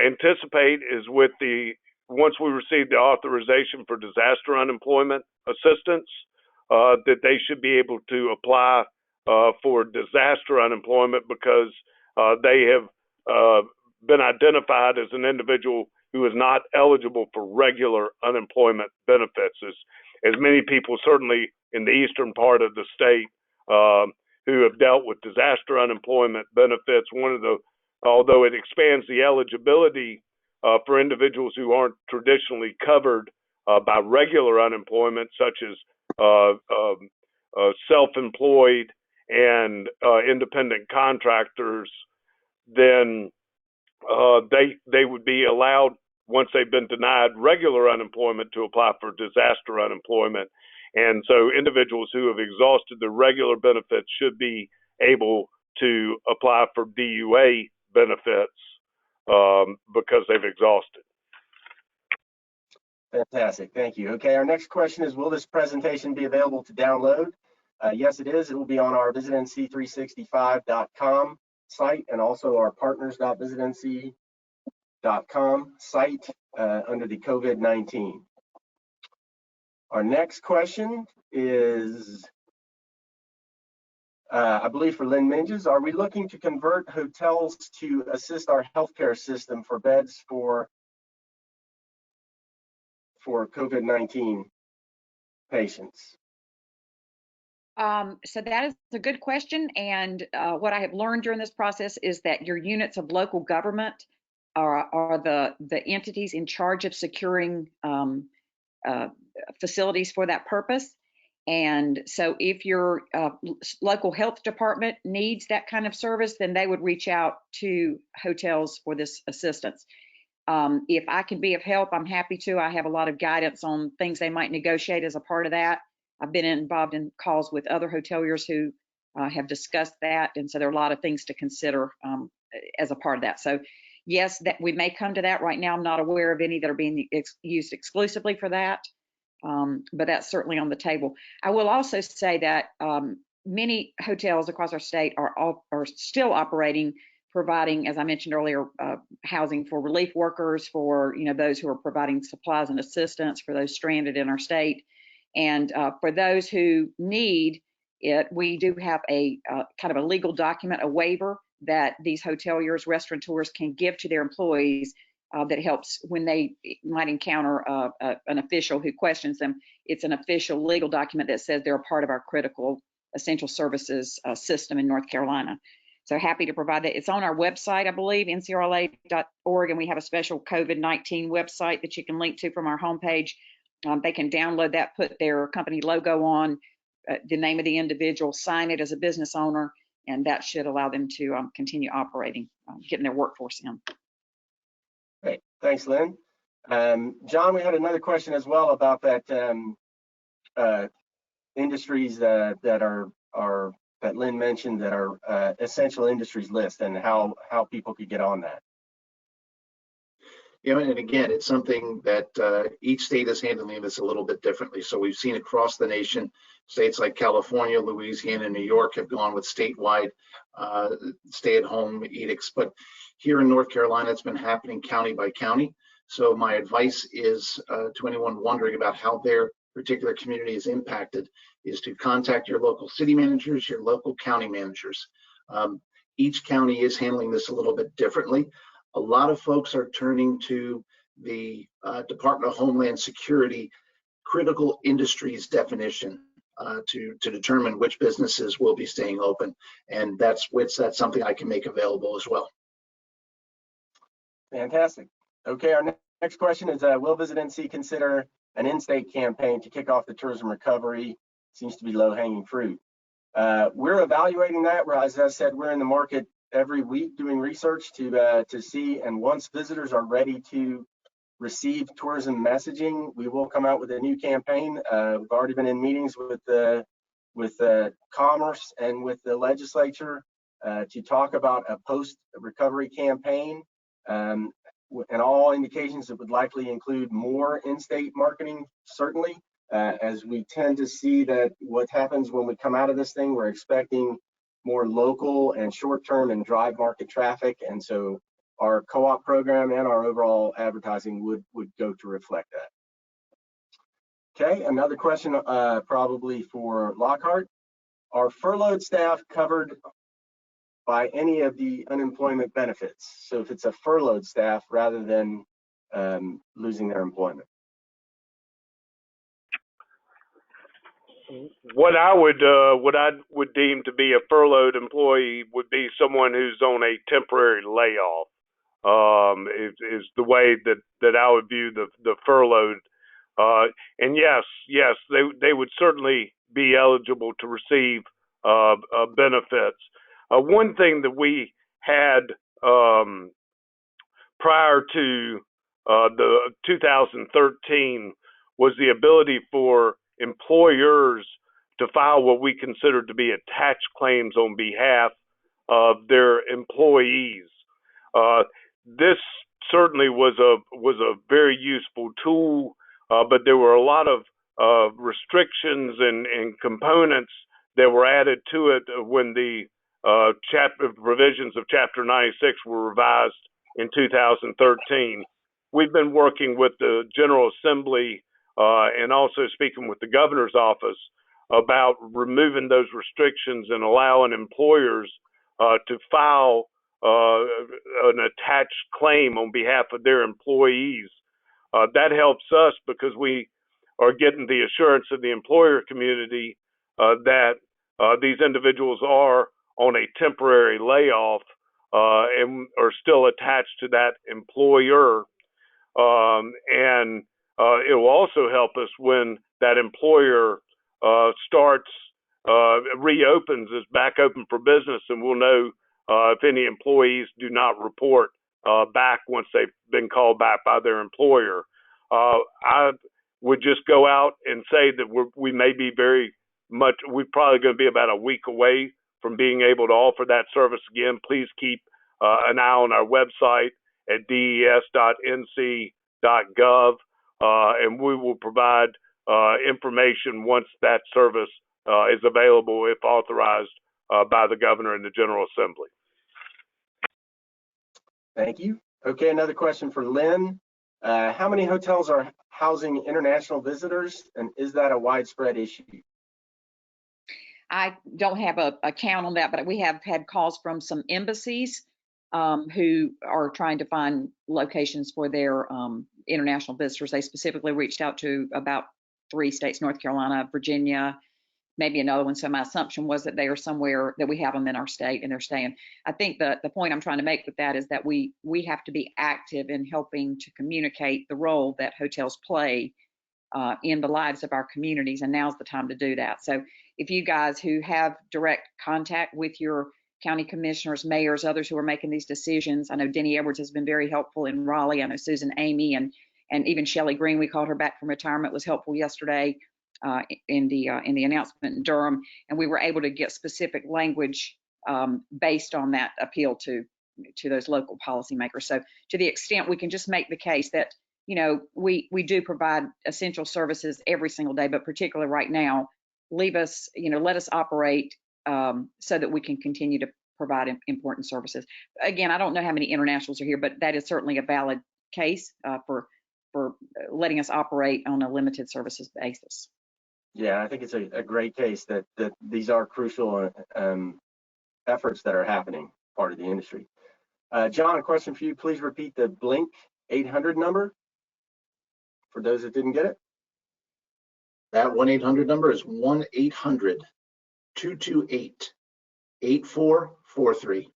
anticipate is once we receive the authorization for disaster unemployment assistance, that they should be able to apply for disaster unemployment because they have been identified as an individual who is not eligible for regular unemployment benefits. As many people, certainly in the eastern part of the state, who have dealt with disaster unemployment benefits, although it expands the eligibility for individuals who aren't traditionally covered by regular unemployment, such as self-employed and independent contractors, then they would be allowed, once they've been denied regular unemployment, to apply for disaster unemployment. And so individuals who have exhausted their regular benefits should be able to apply for DUA benefits. because they've exhausted. Fantastic, thank you. Okay, our next question is, will this presentation be available to download? Yes, it is. It will be on our visitnc365.com site and also our partners.visitnc.com site under the COVID-19. Our next question is, I believe for Lynn Minges, are we looking to convert hotels to assist our healthcare system for beds for COVID-19 patients? So that is a good question. And what I have learned during this process is that your units of local government are the entities in charge of securing facilities for that purpose. And so if your local health department needs that kind of service, then they would reach out to hotels for this assistance. If I can be of help, I'm happy to. I have a lot of guidance on things they might negotiate as a part of that. I've been involved in calls with other hoteliers who have discussed that. And so there are a lot of things to consider as a part of that. So yes, that we may come to that. Right now, I'm not aware of any that are being used exclusively for that. But that's certainly on the table. I will also say that many hotels across our state are still operating, providing, as I mentioned earlier, housing for relief workers, for those who are providing supplies and assistance for those stranded in our state. And for those who need it, we do have a kind of a legal document, a waiver that these hoteliers, restaurateurs can give to their employees that helps when they might encounter an official who questions them. It's an official legal document that says they're a part of our critical essential services system in North Carolina. So happy to provide that. It's on our website, I believe, ncrla.org, and we have a special COVID-19 website that you can link to from our homepage. They can download that, put their company logo on, the name of the individual, sign it as a business owner, and that should allow them to continue operating, getting their workforce in. Great, thanks, Lynn. John, we had another question as well about that industries that Lynn mentioned that are essential industries list, and how people could get on that. And again, it's something that each state is handling this a little bit differently. So we've seen across the nation, states like California, Louisiana, and New York have gone with statewide stay-at-home edicts. But here in North Carolina, it's been happening county by county. So my advice is to anyone wondering about how their particular community is impacted is to contact your local city managers, your local county managers. Each county is handling this a little bit differently. A lot of folks are turning to the Department of Homeland Security critical industries definition to determine which businesses will be staying open, and that's something I can make available as well. Fantastic. Okay, our next question is, will Visit NC consider an in-state campaign to kick off the tourism recovery? Seems to be low-hanging fruit. We're evaluating that. As I said, we're in the market every week doing research to see, and once visitors are ready to receive tourism messaging, we will come out with a new campaign. We've already been in meetings with Commerce and with the legislature to talk about a post-recovery campaign, and all indications it would likely include more in-state marketing, certainly, as we tend to see that what happens when we come out of this thing, we're expecting more local and short-term and drive market traffic, and so our co-op program and our overall advertising would go to reflect that. Okay, another question probably for Lockhart. Are furloughed staff covered by any of the unemployment benefits? So if it's a furloughed staff rather than losing their employment. What I would deem to be a furloughed employee would be someone who's on a temporary layoff. Is the way that I would view the furloughed. And yes, they would certainly be eligible to receive benefits. One thing that we had prior to the 2013 was the ability for employers to file what we consider to be attached claims on behalf of their employees. this certainly was a very useful tool, but there were a lot of restrictions and components that were added to it when the provisions of Chapter 96 were revised in 2013. We've been working with the General Assembly and also speaking with the Governor's office about removing those restrictions and allowing employers to file an attached claim on behalf of their employees. That helps us because we are getting the assurance of the employer community that these individuals are on a temporary layoff and are still attached to that employer. And it will also help us when that employer reopens, is back open for business, and we'll know if any employees do not report back once they've been called back by their employer. I would just go out and say that we may be we're probably going to be about a week away from being able to offer that service again. Please keep an eye on our website at des.nc.gov, and we will provide information once that service is available if authorized by the Governor and the General Assembly. Thank you. Okay, another question for Lynn. How many hotels are housing international visitors, and is that a widespread issue? I don't have a count on that, but we have had calls from some embassies who are trying to find locations for their international visitors. They specifically reached out to about 3 states, North Carolina, Virginia, maybe another one. So my assumption was that they are somewhere that we have them in our state and they're staying. I think the point I'm trying to make with that is that we have to be active in helping to communicate the role that hotels play in the lives of our communities, and now's the time to do that. So if you guys who have direct contact with your county commissioners, mayors, others who are making these decisions, I know Denny Edwards has been very helpful in Raleigh. I know Susan Amy and even Shelley Green, we called her back from retirement, was helpful yesterday in the announcement in Durham, and we were able to get specific language based on that appeal to those local policymakers. So to the extent we can just make the case that, you know, we do provide essential services every single day, but particularly right now, leave us, you know, let us operate so that we can continue to provide important services. Again, I don't know how many internationals are here, but that is certainly a valid case for letting us operate on a limited services basis. Yeah, I think it's a great case that these are crucial efforts that are happening, part of the industry. John, a question for you. Please repeat the Blink 800 number for those that didn't get it. That 1-800 number is 1-800-228-8443.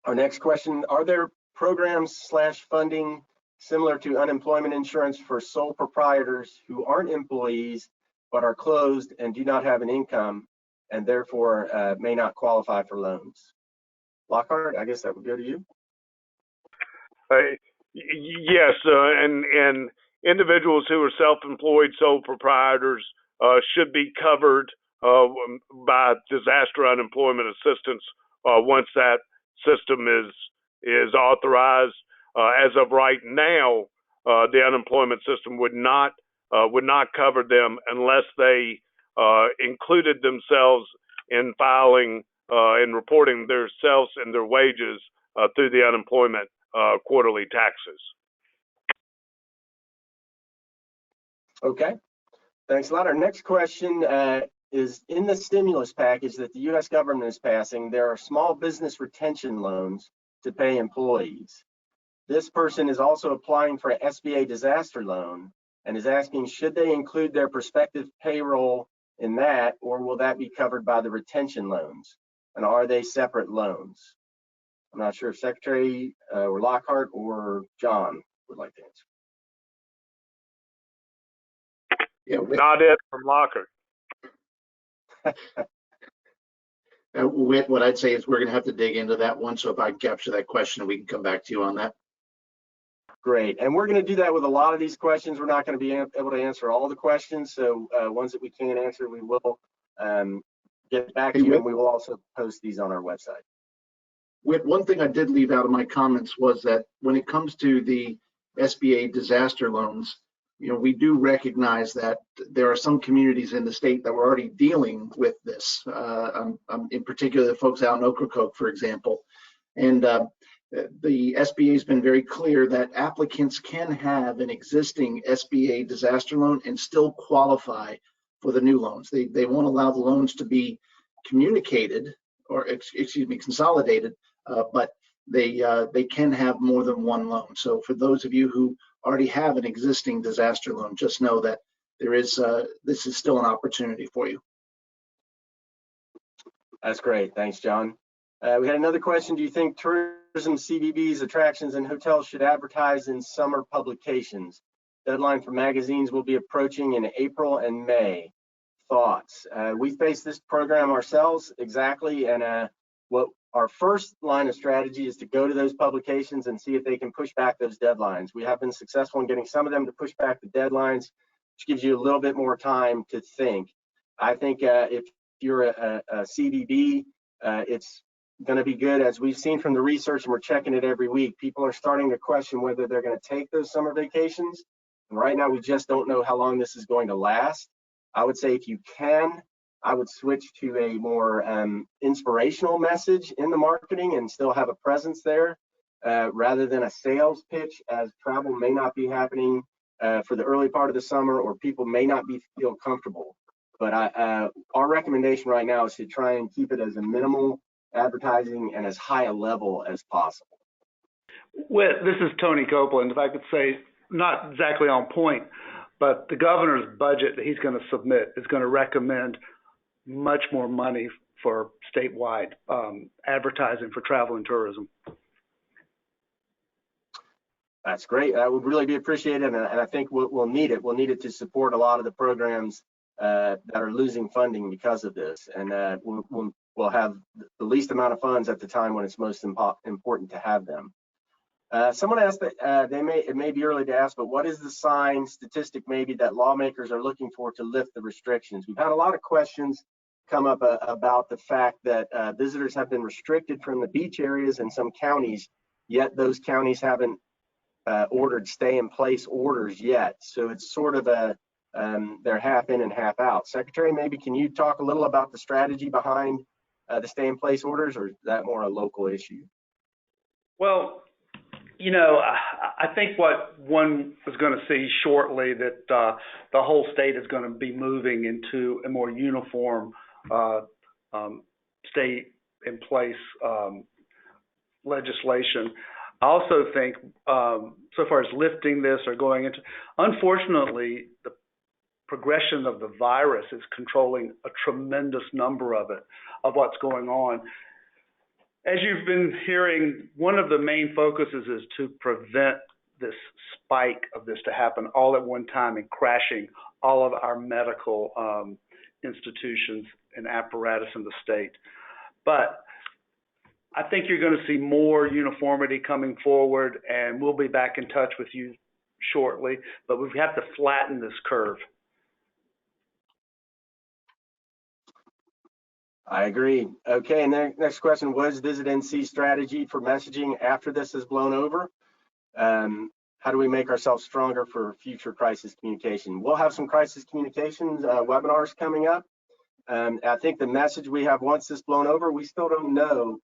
Our next question, are there programs / funding similar to unemployment insurance for sole proprietors who aren't employees but are closed and do not have an income and therefore may not qualify for loans? Lockhart, I guess that would go to you. Yes, and individuals who are self-employed sole proprietors should be covered by disaster unemployment assistance once that system is authorized. As of right now, the unemployment system would not cover them unless they included themselves in filing and reporting themselves and their wages through the unemployment quarterly taxes. Okay, thanks a lot. Our next question is, in the stimulus package that the U.S. government is passing, there are small business retention loans to pay employees. This person is also applying for an Sba Disaster Loan and is asking, should they include their prospective payroll in that, or will that be covered by the retention loans? And are they separate loans? I'm not sure if Secretary or Lockhart or John would like to answer. Yeah, Not it from Lockhart. Whit, what I'd say is we're going to have to dig into that one. So if I can capture that question, we can come back to you on that. Great. And we're going to do that with a lot of these questions. We're not going to be able to answer all the questions. So ones that we can't answer, we will get back to you, and we will also post these on our website. One thing I did leave out of my comments was that when it comes to the SBA disaster loans, we do recognize that there are some communities in the state that were already dealing with this. In particular, the folks out in Ocracoke, for example. And the SBA has been very clear that applicants can have an existing SBA disaster loan and still qualify for the new loans. They won't allow the loans to be communicated or consolidated, but they can have more than one loan. So for those of you who already have an existing disaster loan, just know that this is still an opportunity for you. That's great. Thanks, John. We had another question. Do you think tourism CBBs, attractions, and hotels should advertise in summer publications? Deadline for magazines will be approaching in April and May. Thoughts? We face this program ourselves exactly, and what our first line of strategy is to go to those publications and see if they can push back those deadlines. We have been successful in getting some of them to push back the deadlines, which gives you a little bit more time to think. I think if you're a CBB, it's going to be good. As we've seen from the research, and we're checking it every week, people are starting to question whether they're going to take those summer vacations. And right now, we just don't know how long this is going to last. I would say if you can, I would switch to a more inspirational message in the marketing and still have a presence there rather than a sales pitch, as travel may not be happening for the early part of the summer, or people may not feel comfortable. But our recommendation right now is to try and keep it as a minimal advertising and as high a level as possible. Well, this is Tony Copeland. If I could say, not exactly on point, but the governor's budget that he's going to submit is going to recommend much more money for statewide advertising for travel and tourism. That's great. That would really be appreciated, and I think we'll need it. We'll need it to support a lot of the programs that are losing funding because of this, and we'll have the least amount of funds at the time when it's most important to have them. Someone asked that it may be early to ask, but what is the sign, statistic maybe, that lawmakers are looking for to lift the restrictions? We've had a lot of questions come up about the fact that visitors have been restricted from the beach areas in some counties, yet those counties haven't ordered stay-in-place orders yet. So it's sort of they're half in and half out. Secretary, maybe can you talk a little about the strategy behind the stay-in-place orders, or is that more a local issue? Well, I think what one is going to see shortly, that the whole state is going to be moving into a more uniform stay-in-place legislation. I also think, so far as lifting this or going into, unfortunately, the progression of the virus is controlling a tremendous number of what's going on. As you've been hearing, one of the main focuses is to prevent this spike of this to happen all at one time and crashing all of our medical institutions and apparatus in the state. But I think you're going to see more uniformity coming forward, and we'll be back in touch with you shortly, but we have to flatten this curve. I agree. Okay, and then next question, what is Visit NC strategy for messaging after this has blown over? How do we make ourselves stronger for future crisis communication? We'll have some crisis communications webinars coming up. I think the message we have once this blown over, we still don't know.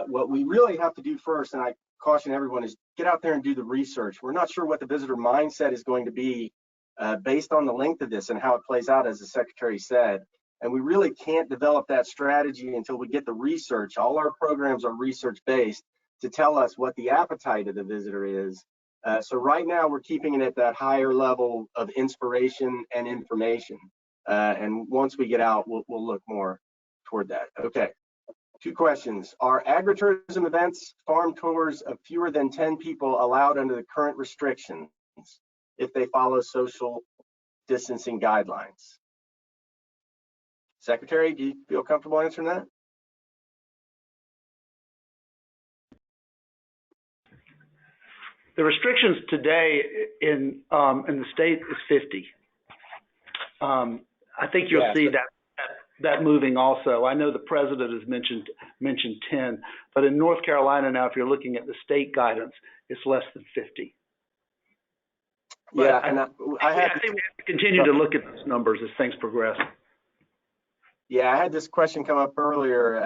What we really have to do first, and I caution everyone, is get out there and do the research. We're not sure what the visitor mindset is going to be based on the length of this and how it plays out, as the Secretary said. And we really can't develop that strategy until we get the research. All our programs are research-based to tell us what the appetite of the visitor is. So right now, we're keeping it at that higher level of inspiration and information. And once we get out, we'll look more toward that. Okay, 2 questions. Are agritourism events, farm tours of fewer than 10 people allowed under the current restrictions if they follow social distancing guidelines? Secretary, do you feel comfortable answering that? The restrictions today in the state is 50. I think you'll see that that moving also. I know the president has mentioned 10, but in North Carolina now, if you're looking at the state guidance, it's less than 50. But Yeah, I and I think we have to continue to look at those numbers as things progress. Yeah, I had this question come up earlier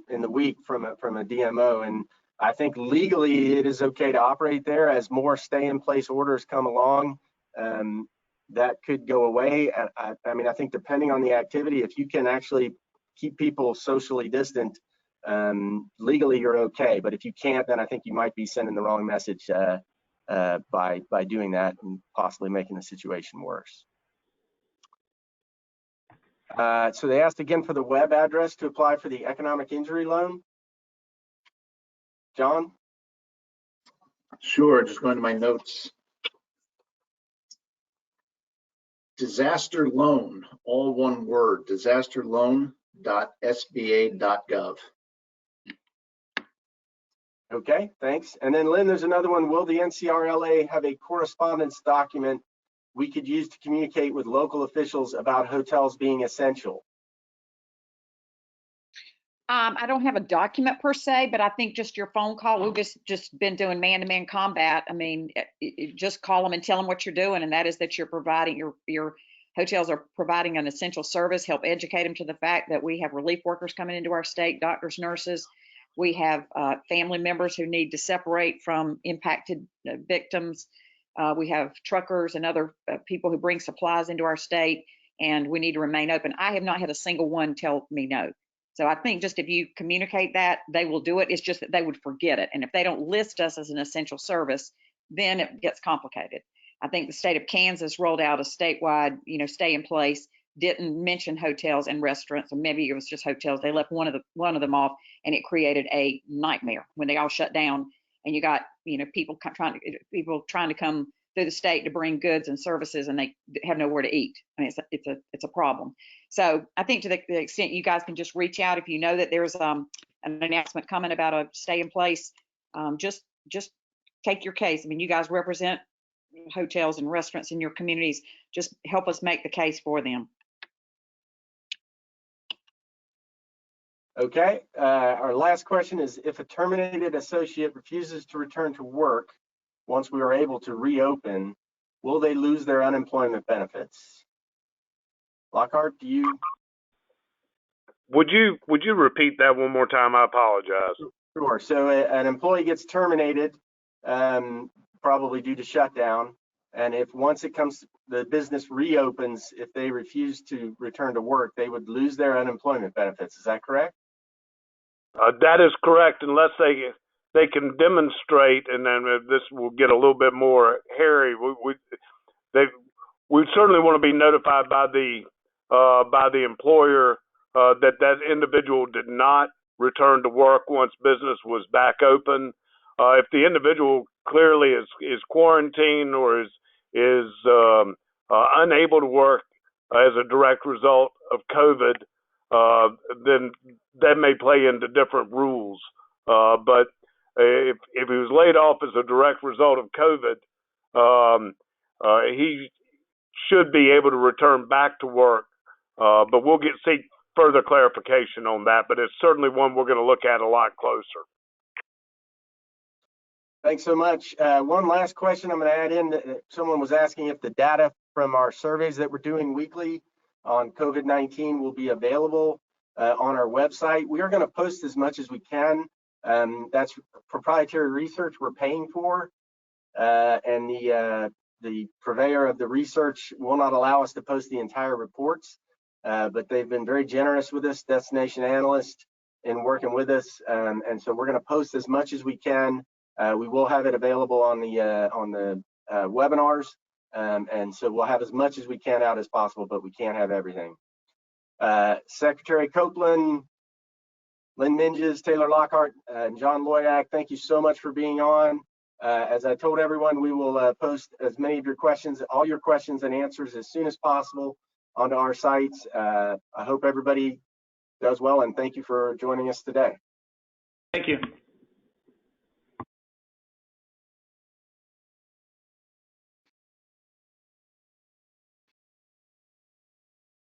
in the week from a DMO, and I think legally it is okay to operate there. As more stay-in-place orders come along, that could go away. I mean, I think depending on the activity, if you can actually keep people socially distant, legally you're okay. But if you can't, then I think you might be sending the wrong message by doing that and possibly making the situation worse. So they asked again for the web address to apply for the economic injury loan. John? Sure, just going to my notes. Disaster loan, all one word, disasterloan.sba.gov. Okay, thanks. And then Lynn, there's another one. Will the NCRLA have a correspondence document we could use to communicate with local officials about hotels being essential? I don't have a document per se, but I think just your phone call. We've just been doing man-to-man combat. I mean, just call them and tell them what you're doing, and that is that you're providing your hotels are providing an essential service. Help educate them to the fact that we have relief workers coming into our state, doctors, nurses. We have family members who need to separate from impacted victims. We have truckers and other people who bring supplies into our state, and we need to remain open. I have not had a single one tell me no. So I think just if you communicate that, they will do it. It's just that they would forget it. And if they don't list us as an essential service, then it gets complicated. I think the state of Kansas rolled out a statewide, stay in place, didn't mention hotels and restaurants, or maybe it was just hotels. They left one of them off, and it created a nightmare when they all shut down. And you got, people trying to come through the state to bring goods and services, and they have nowhere to eat. I mean, it's a problem. So I think to the extent you guys can just reach out if you know that there's an announcement coming about a stay in place, just take your case. I mean, you guys represent hotels and restaurants in your communities. Just help us make the case for them. Okay, our last question is, if a terminated associate refuses to return to work once we are able to reopen, will they lose their unemployment benefits? Lockhart, do you? Would you repeat that one more time? I apologize. Sure. So an employee gets terminated, probably due to shutdown, and if once the business reopens, if they refuse to return to work, they would lose their unemployment benefits. Is that correct? That is correct, unless they can demonstrate, and then this will get a little bit more hairy. We certainly want to be notified by the employer that individual did not return to work once business was back open. If the individual clearly is quarantined or is unable to work as a direct result of COVID, then that may play into different rules. But if he was laid off as a direct result of COVID, he should be able to return back to work. But we'll seek further clarification on that. But it's certainly one we're going to look at a lot closer. Thanks so much. One last question I'm going to add in. Someone was asking if the data from our surveys that we're doing weekly on COVID-19 will be available on our website. We are going to post as much as we can. That's proprietary research we're paying for, and the purveyor of the research will not allow us to post the entire reports, but they've been very generous with us, Destination Analyst, in working with us, and so we're going to post as much as we can. We will have it available on the webinars, and so we'll have as much as we can out as possible, but we can't have everything. Secretary Copeland, Lynn Minges, Taylor Lockhart, and John Loyack, thank you so much for being on. As I told everyone, we will post as many of your questions, all your questions and answers as soon as possible onto our sites. I hope everybody does well, and thank you for joining us today. Thank you.